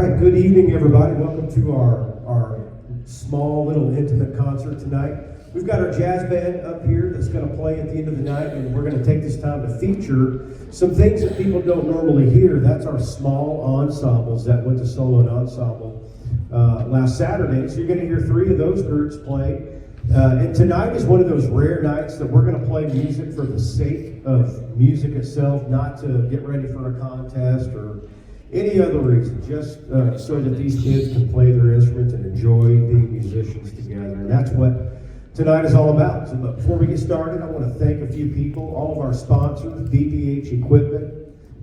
right, good evening, everybody. Welcome to our small, little, intimate concert tonight. We've got our jazz band up here that's going to play at the end of the night, and we're going to take this time to feature some things that people don't normally hear. That's our small ensembles that went to solo and ensemble last Saturday. So you're going to hear 3 of those groups play. And tonight is one of those rare nights that we're going to play music for the sake of music itself, not to get ready for a contest or any other reason, just so that these kids can play their instruments and enjoy being musicians together. And that's what tonight is all about. So, but before we get started, I want to thank a few people, all of our sponsors, BPH Equipment,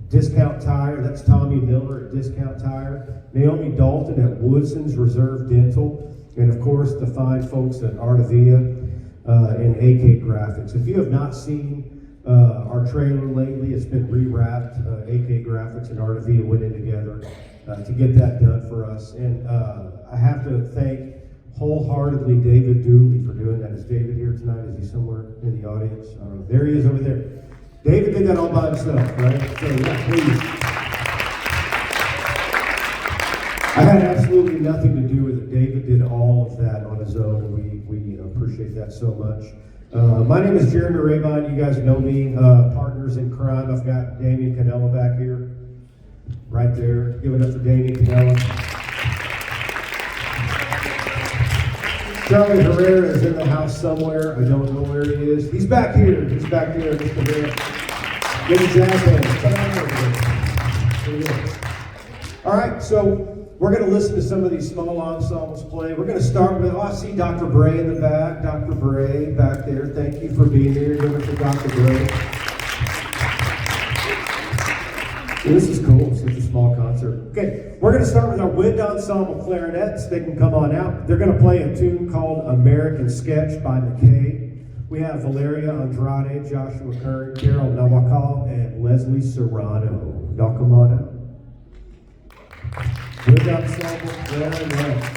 Discount Tire, that's Tommy Miller at Discount Tire, Naomi Dalton at Woodson's Reserve Dental, and of course the fine folks at Artavia and AK Graphics. If you have not seen our trailer lately, it's been rewrapped. AK Graphics and Artavia went in together to get that done for us. And I have to thank wholeheartedly David Dooley for doing that. Is David here tonight? Is he somewhere in the audience? There he is over there. David did that all by himself, right? So yeah, please. I had absolutely nothing to do with it. David did all of that on his own, and we appreciate that so much. My name is Jeremy Rabine. You guys know me, partners in crime. I've got Damian Canella back here, right there. Give it up for Damian Canella. Charlie Herrera is in the house somewhere. I don't know where he is. He's back here. He's back there, Mr. Herrera. Get a jazz band. Come on over. All right, so we're going to listen to some of these small ensembles play. We're going to start with, I see Dr. Bray in the back. Dr. Bray back there. Thank you for being here. Give it for Dr. Bray. This is cool. It's such a small concert. Okay, we're going to start with our wind ensemble clarinets. They can come on out. They're going to play a tune called American Sketch by McKay. We have Valeria Andrade, Joshua Kern, Carol Nawakal, and Leslie Serrano. Y'all come on out. Wind ensemble clarinets.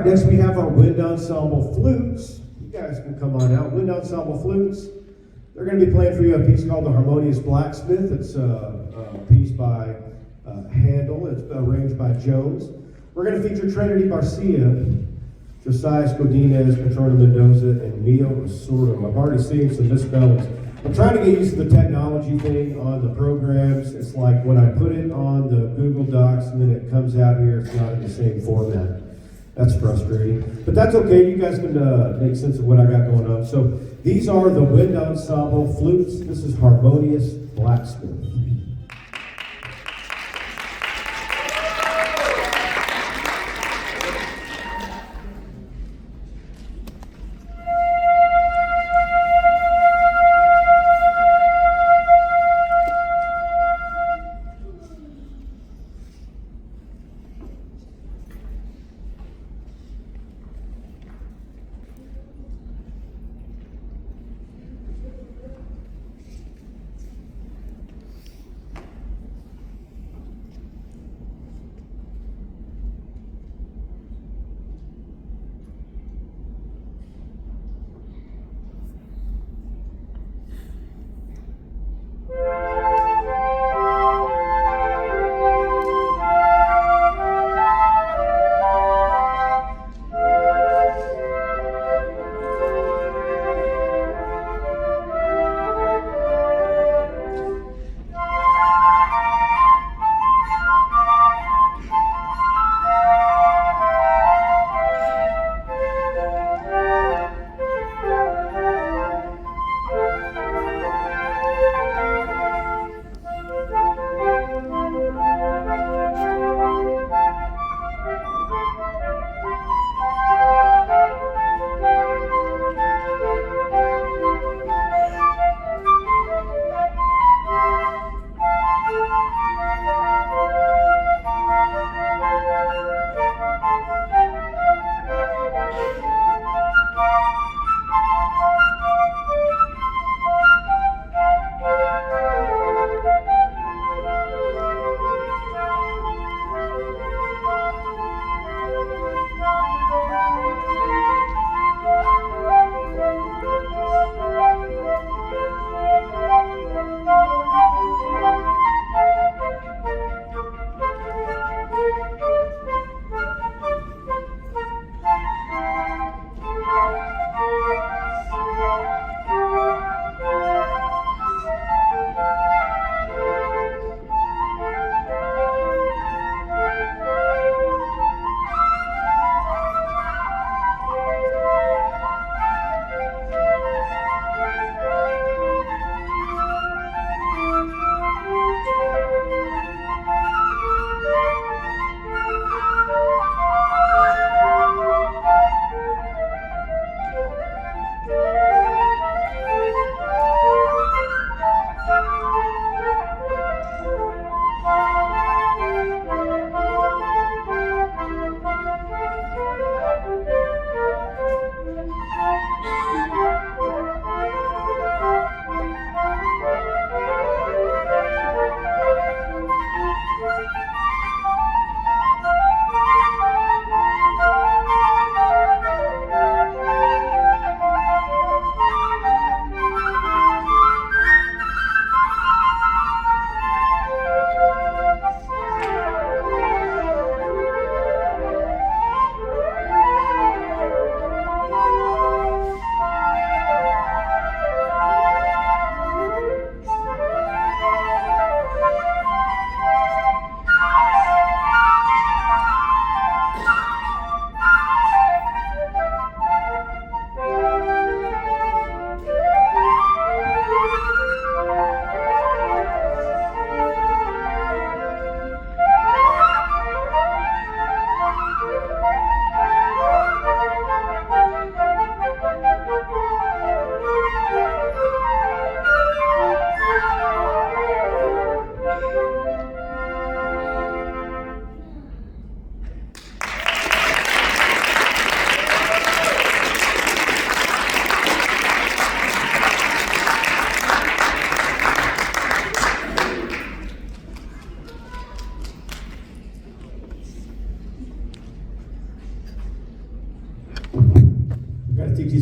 next we have our wind ensemble flutes. You guys can come on out. Wind ensemble flutes. They're going to be playing for you a piece called The Harmonious Blacksmith. It's a piece by Handel. It's arranged by Jones. We're going to feature Trinity Garcia, Josiah Godinez, Patrona Mendoza, and Mio Osoro. I've already seen some misspellings. I'm trying to get used to the technology thing on the programs. It's like when I put it on the Google Docs and then it comes out here, it's not in the same format. That's frustrating. But that's okay. You guys can make sense of what I got going on. So these are the wind ensemble flutes. This is Harmonious Blacksmith.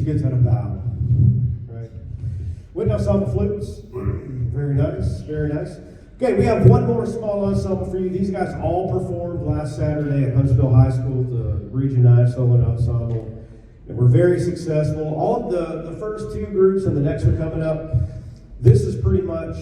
kids how to bow. Right? Wind ensemble flutes. Very nice, very nice. Okay, we have one more small ensemble for you. These guys all performed last Saturday at Huntsville High School, the Region 9 solo ensemble. And we're very successful. All of the first two groups and the next one coming up, this is pretty much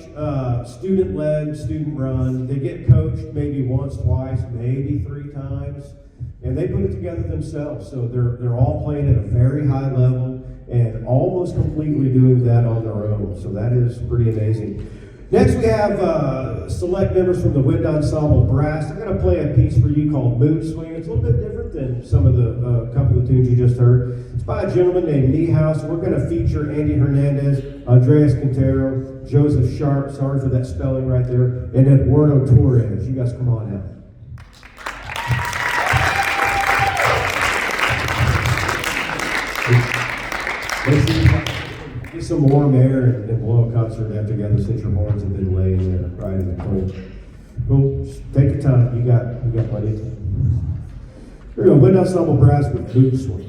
student-led, student-run. They get coached maybe once, twice, maybe 3 times, and they put it together themselves. So they're all playing at a very high level and almost completely doing that on their own. So that is pretty amazing. Next, we have select members from the Wind Ensemble Brass. They're going to play a piece for you called Mood Swing. It's a little bit different than some of the couple of tunes you just heard. It's by a gentleman named Niehaus. We're going to feature Andy Hernandez, Andreas Quintero, Joseph Sharp, sorry for that spelling right there, and Eduardo Torres. You guys come on out. Get some warm air and blow a concert out together since your horns have been laying there right in the cold. Well, take your time. You got plenty of time. Here we go. Wind Ensemble Brass with Mood Swing.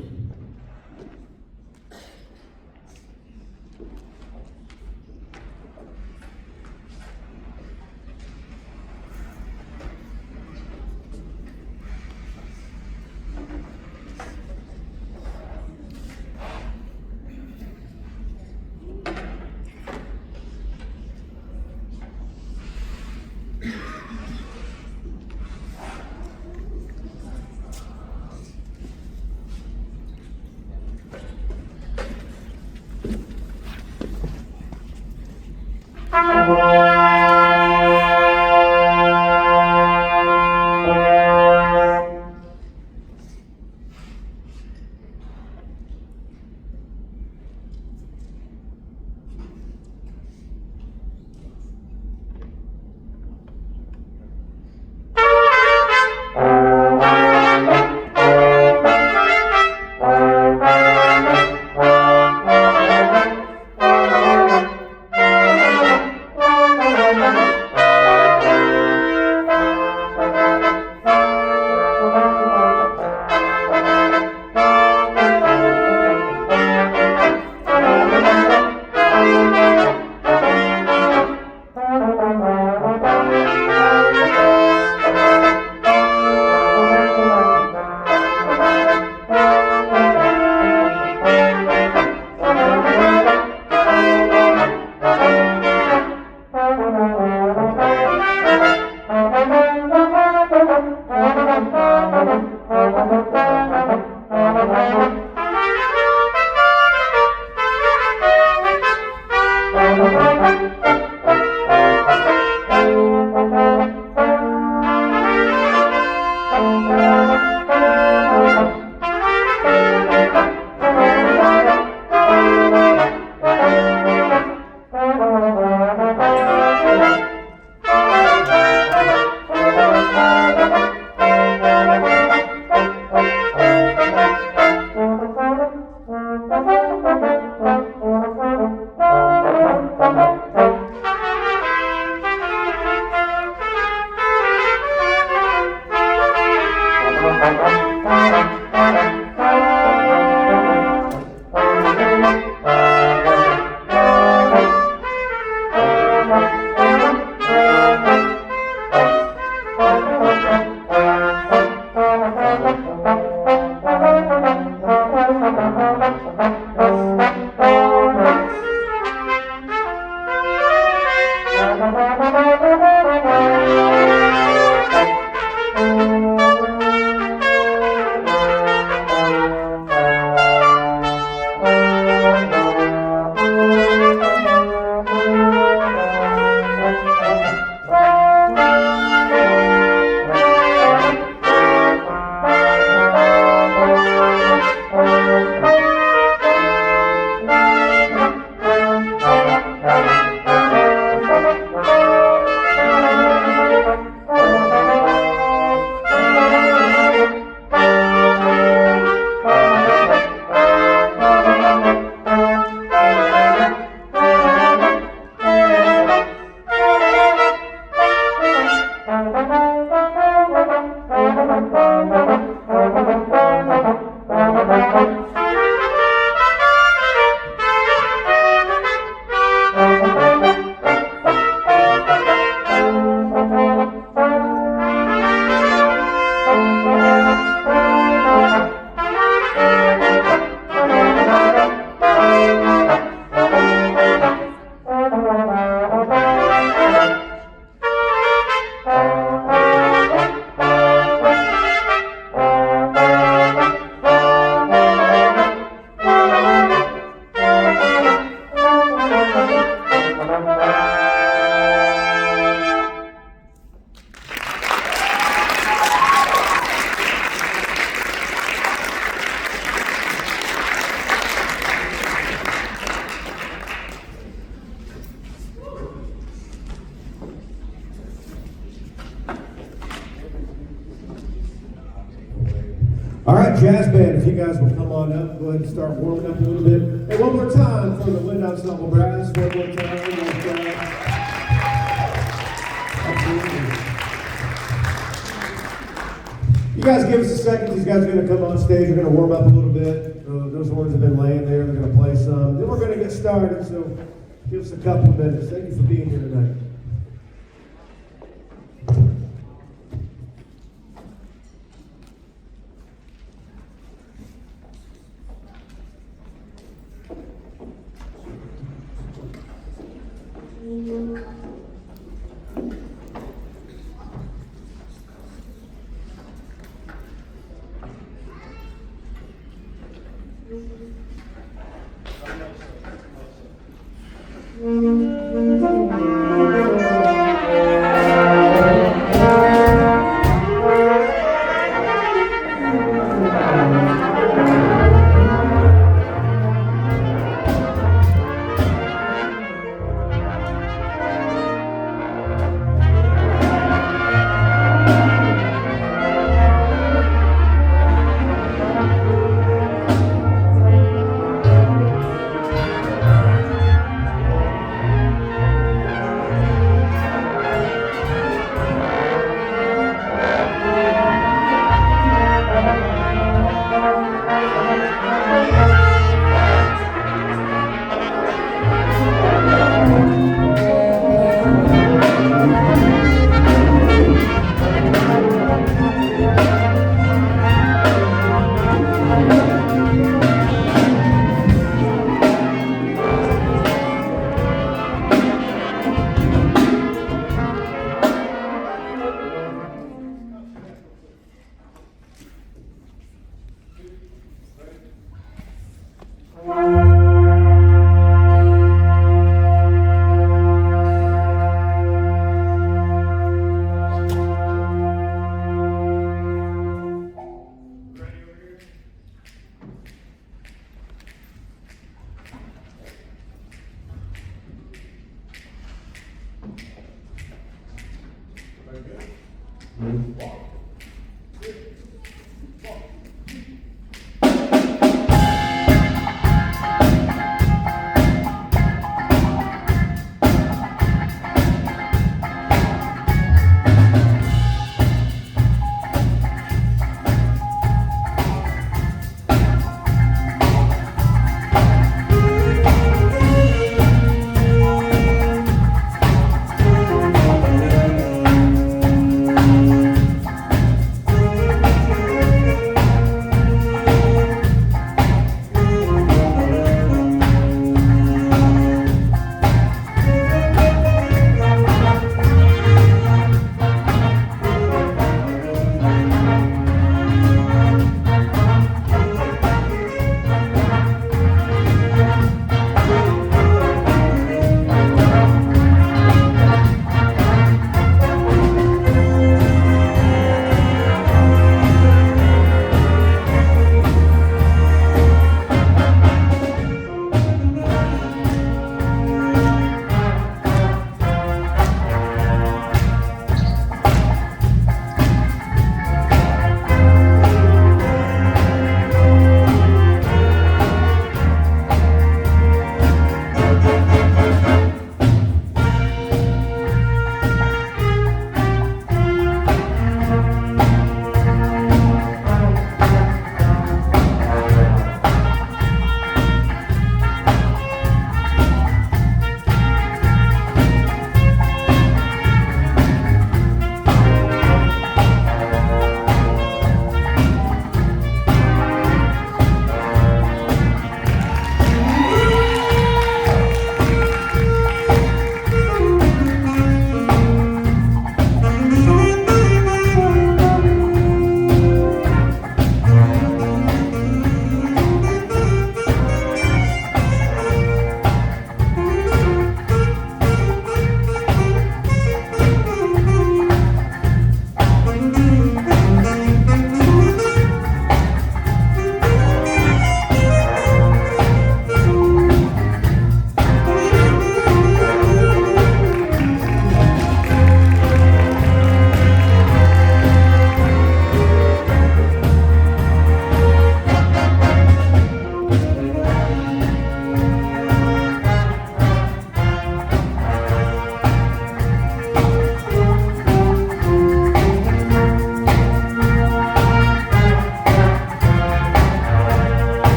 right, jazz band, if you guys will come on up, go ahead and start warming up a little bit. And one more time for the Lind Ensemble Brass. One more time. Absolutely. You guys give us a second. These guys are going to come on stage. We're going to warm up a little bit. Those horns have been laying there. They're going to play some. Then we're going to get started. So give us a couple of minutes. Thank you for being here tonight.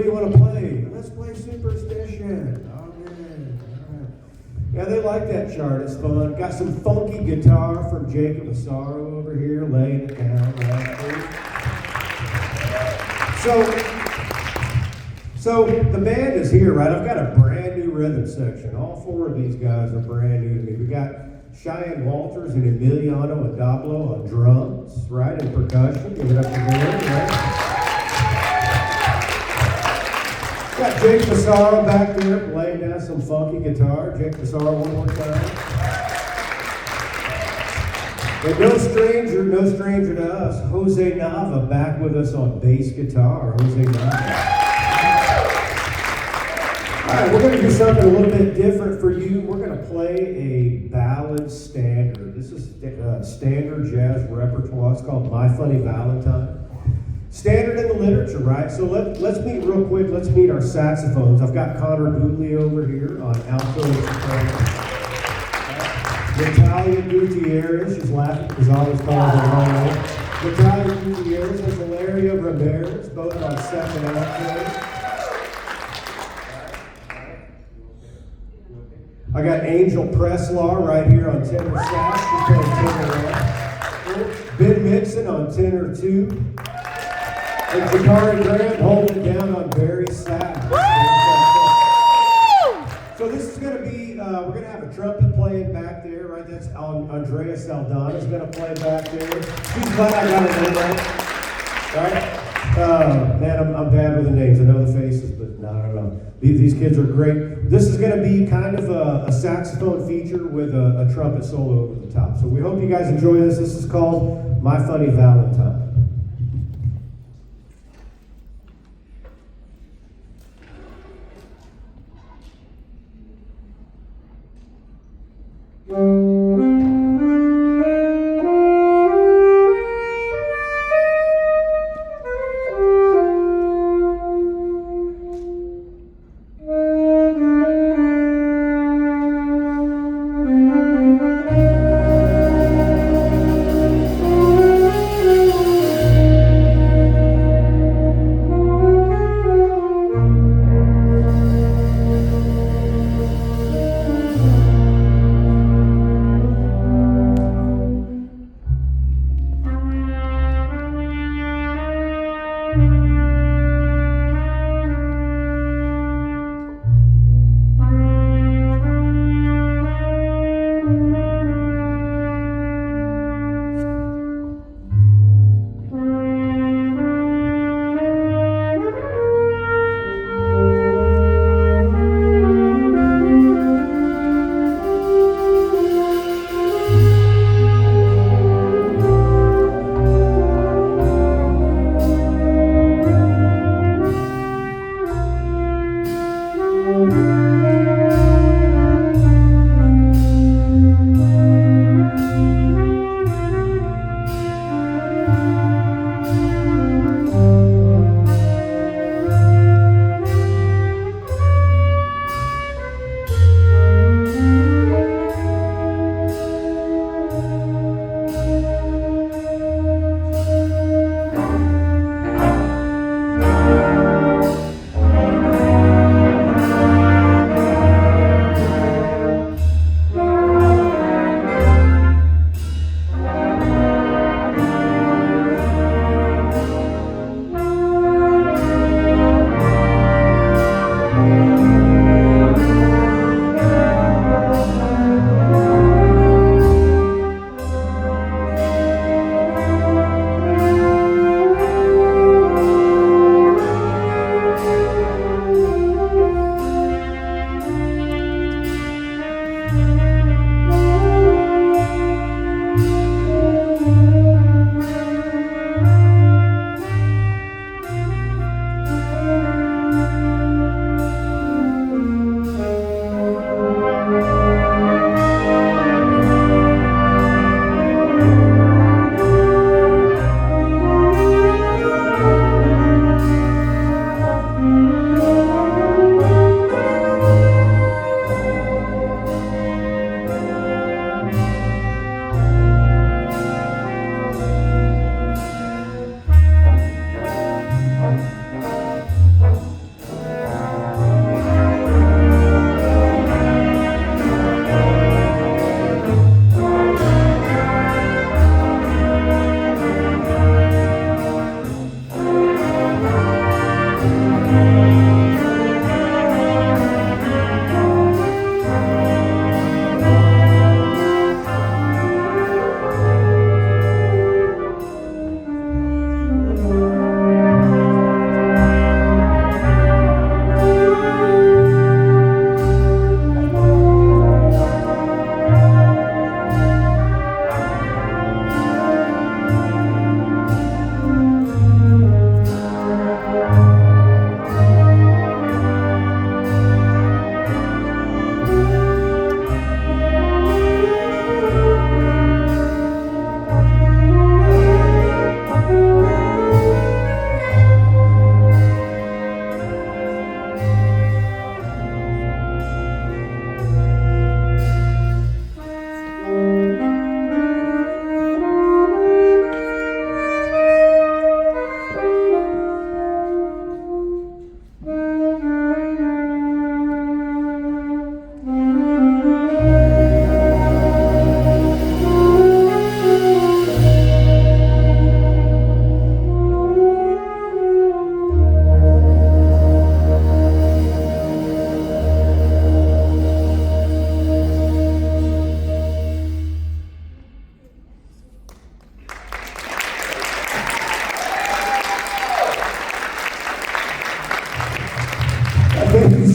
you want to play? Let's play Superstition. Oh, man. All right. Yeah, they like that chart. It's fun. Got some funky guitar from Jacob Asaro over here, laying it down. So the band is here, right? I've got a brand new rhythm section. All four of these guys are brand new to me. We got Cheyenne Walters and Emiliano Adablo on drums, right? And percussion. Give it up to them, right? Got Jake Passaro back there laying down some funky guitar. Jake Passaro one more time. And no stranger to us, Jose Nava back with us on bass guitar. Jose Nava. All right, we're going to do something a little bit different for you. We're going to play a ballad standard. This is standard jazz repertoire. It's called My Funny Valentine. Standard in the literature, right? So let's meet real quick. Let's meet our saxophones. I've got Connor Bootley over here on alto and soprano. Natalia Gutierrez, she's laughing because I always call her wrong. Natalia Gutierrez and Valeria Ramirez, both on second alto. I got Angel Preslar right here on tenor sax. She's playing tenor 1. Ben Mixon on tenor 2. And Jakari Grant holding it down on Barry sax. So this is going to be, we're going to have a trumpet playing back there, right? That's Andrea Saldana is going to play back there. She's glad I got her name right. Right? Man, I'm bad with the names. I know the faces, but no, I don't know. These kids are great. This is going to be kind of a saxophone feature with a trumpet solo over the top. So we hope you guys enjoy this. This is called My Funny Valentine.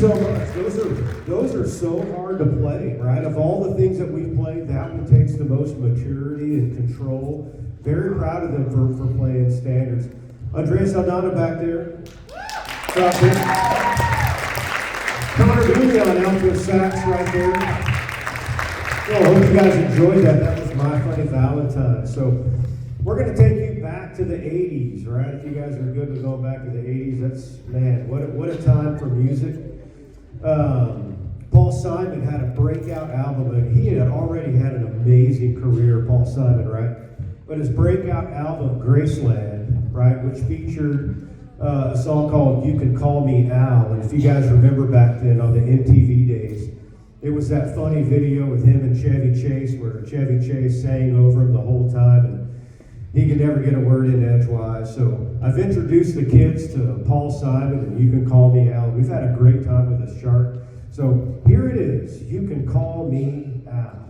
so much. Those are so hard to play, right? Of all the things that we've played, that one takes the most maturity and control. Very proud of them for playing standards. Andreas Aldana back there. What's up, man? Connor Dooley on alto sax right there. Well, I hope you guys enjoyed that. That was My Funny Valentine. So we're going to take you back to the 80s, right? If you guys are good with going back to the 80s, that's, man, what a time for music. Paul Simon had a breakout album, and he had already had an amazing career, Paul Simon, right? But his breakout album, Graceland, right, which featured a song called You Can Call Me Al. And if you guys remember back then on the MTV days, it was that funny video with him and Chevy Chase where Chevy Chase sang over him the whole time, and he could never get a word in edgewise. So I've introduced the kids to Paul Simon and You Can Call Me Al. We've had a great time with this chart. So here it is, You Can Call Me Al.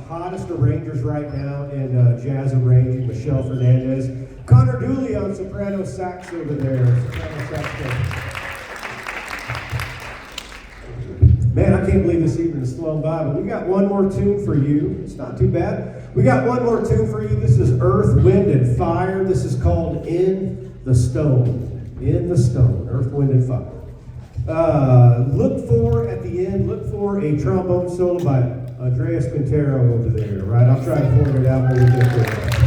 hottest arrangers right now in jazz arranging, Michelle Fernandez. Connor Dooley on soprano sax over there. Soprano saxophone. Man, I can't believe this evening is flown by, but we got one more tune for you. It's not too bad. We got one more tune for you. This is Earth, Wind, and Fire. This is called In the Stone. In the Stone. Earth, Wind, and Fire. At the end, look for a trombone solo by Andreas Quintero over there, right? I'll try to point it out when we get there.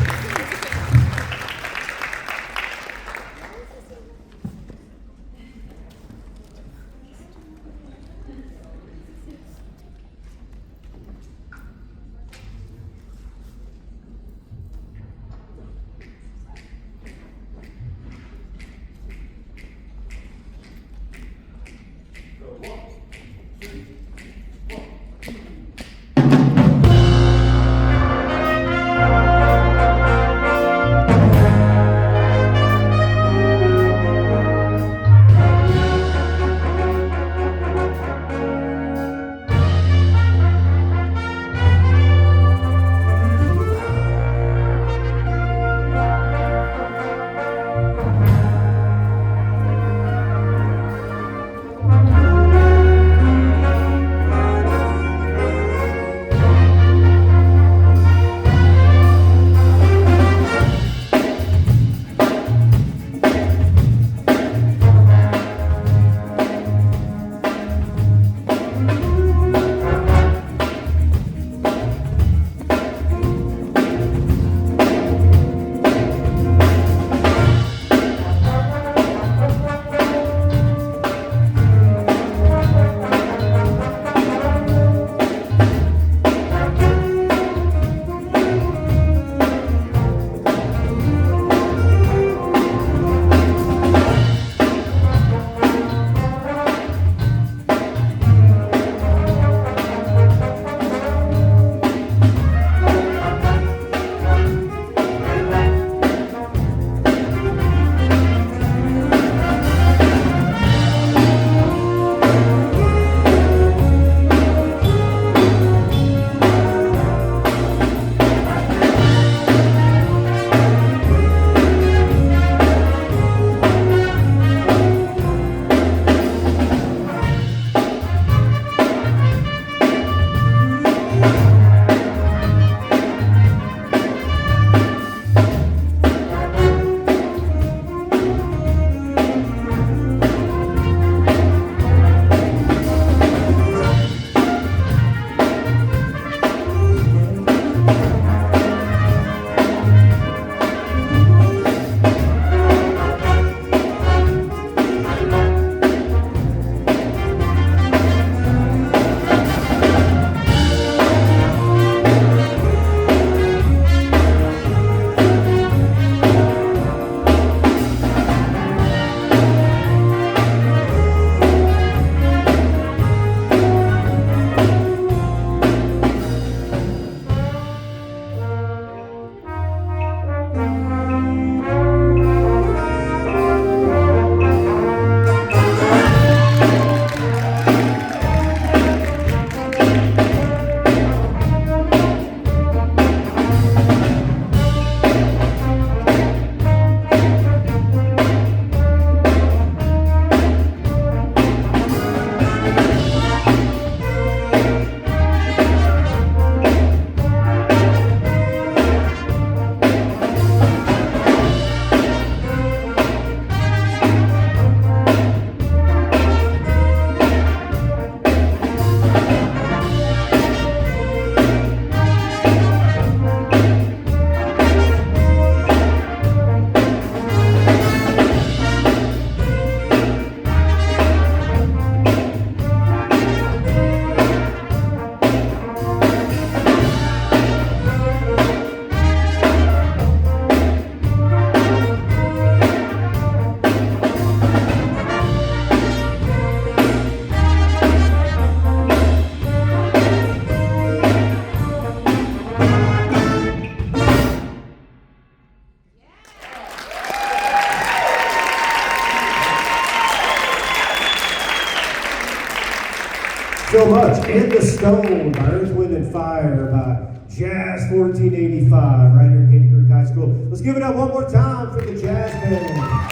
so much. In the Stone by Earth, Wind, and Fire by Jazz 1485, right here at Caney Creek High School. Let's give it up one more time for the Jazz Band.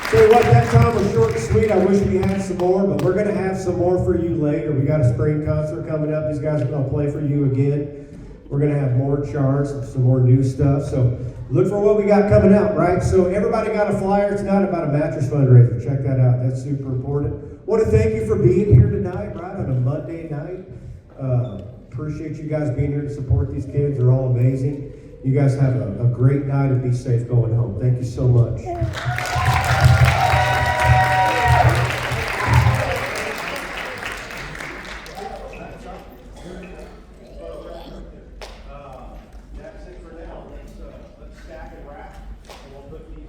Tell you what, that time was short and sweet. I wish we had some more, but we're going to have some more for you later. We got a spring concert coming up. These guys are going to play for you again. We're going to have more charts, some more new stuff. So look for what we got coming out, right? So everybody got a flyer tonight about a mattress fundraiser. Check that out. That's super important. Want to thank you for being here tonight, right, on a Monday night. Appreciate you guys being here to support these kids. They're all amazing. You guys have a great night and be safe going home. Thank you so much.